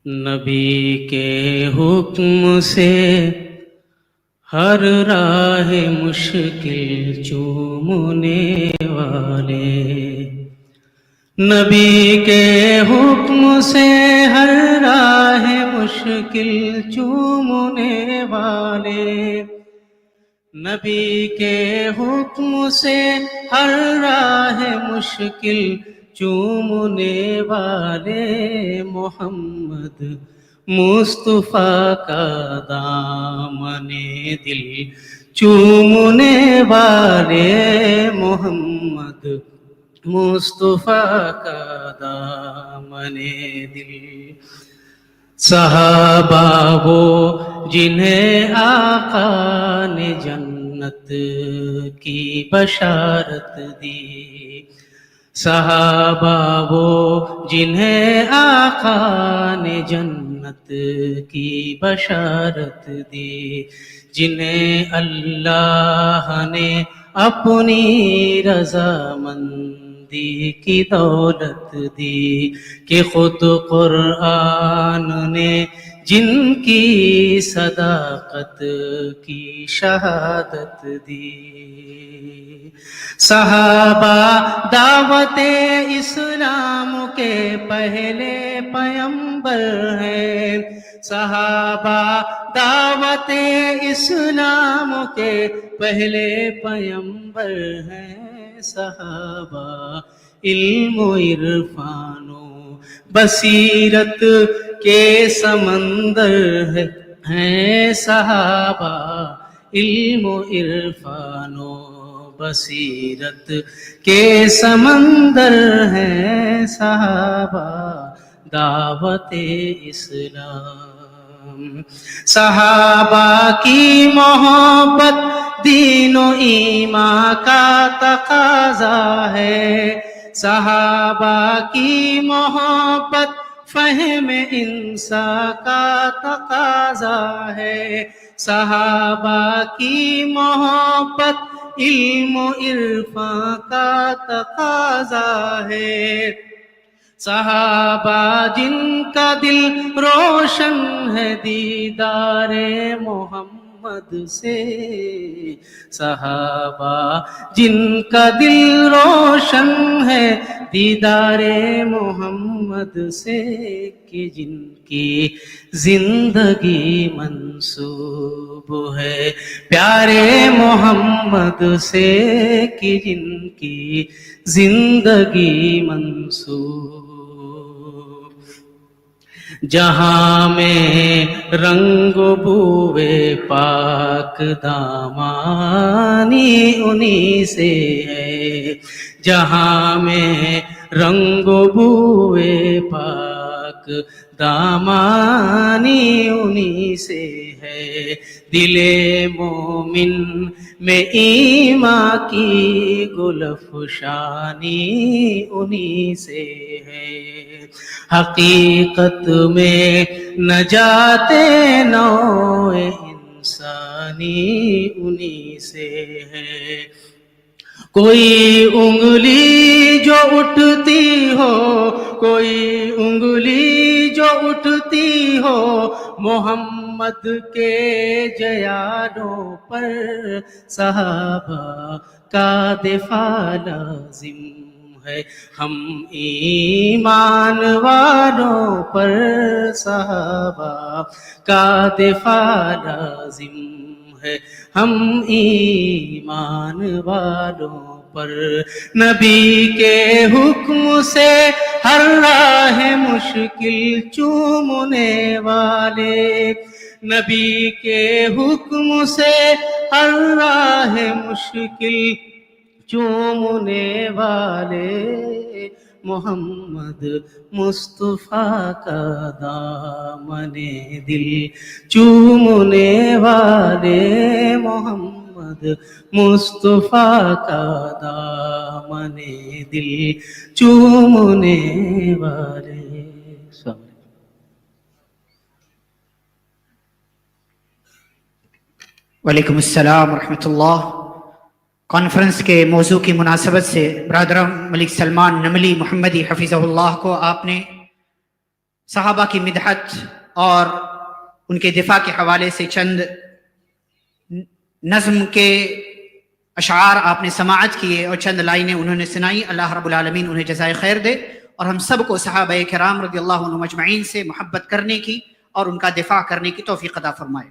نبی کے حکم سے ہر راہ مشکل چومنے والے، نبی کے حکم سے ہر راہ مشکل چومنے والے، نبی کے حکم سے ہر راہ مشکل چومنے والے، محمد مصطفیٰ کا دامن دل چومنے والے، محمد مصطفیٰ کا دامن دل۔ صحابہ وہ جنہیں آقا نے جنت کی بشارت دی، صحابہ وہ جنہیں آقا نے جنت کی بشارت دی، جنہیں اللہ نے اپنی رضامندی کی دولت دی، کہ خود قرآن نے جن کی صداقت کی شہادت دی۔ صحابہ دعوت اسلام کے پہلے پیمبر ہیں، صحابہ دعوت اسلام کے پہلے پیمبر ہیں، صحابہ علم و عرفان و بصیرت کے سمندر ہیں، صحابہ علم و عرفان و بصیرت کے سمندر ہیں، صحابہ دعوت اسلام۔ صحابہ کی محبت دین و ایمان کا تقاضا ہے، صحابہ کی محبت فہم انسان کا تقاضا ہے، صحابہ کی محبت علم و عرفان کا تقاضا ہے، صحابہ جن کا دل روشن ہے دیدار محمد سے، صحابہ جن کا دل روشن ہے دیدار محمد سے، کہ جن کی زندگی منسوب ہے پیارے محمد سے، کہ جن کی زندگی منسوب۔ جہاں میں رنگ بوئے پاک دامانی انہی سے ہے، جہاں میں رنگ بوئے پاک دامانی انہی سے ہے، دل مومن میں ایمان کی گل افشانی انہی سے ہے، حقیقت میں نجات نوع انسانی انہی سے ہے۔ کوئی انگلی جو اٹھتی ہو، کوئی انگلی جو اٹھتی ہو محمد کے جیادوں پر، صحابہ کا دفاع لازم ہے ہم ایمان والوں پر، صحابہ کا دفاع لازم ہے ہم ایمان والوں پر، نبی کے حکم سے ہر راہ مشکل چومنے والے، نبی کے حکم سے ہر راہ مشکل چومنے والے، محمد مصطفیٰ کا دامن دل چومنے والے، محمد مصطفیٰ کا دامن دل چومنے والے۔ وعلیکم السلام ورحمۃ اللہ۔ کانفرنس کے موضوع کی مناسبت سے برادر ملک سلمان نملی محمدی حفظہ اللہ کو آپ نے صحابہ کی مدحت اور ان کے دفاع کے حوالے سے چند نظم کے اشعار آپ نے سماعت کیے اور چند لائنیں انہوں نے سنائی. اللہ رب العالمین انہیں جزائے خیر دے اور ہم سب کو صحابہ کرام رضی اللہ عنہم اجمعین سے محبت کرنے کی اور ان کا دفاع کرنے کی توفیق عطا فرمائے.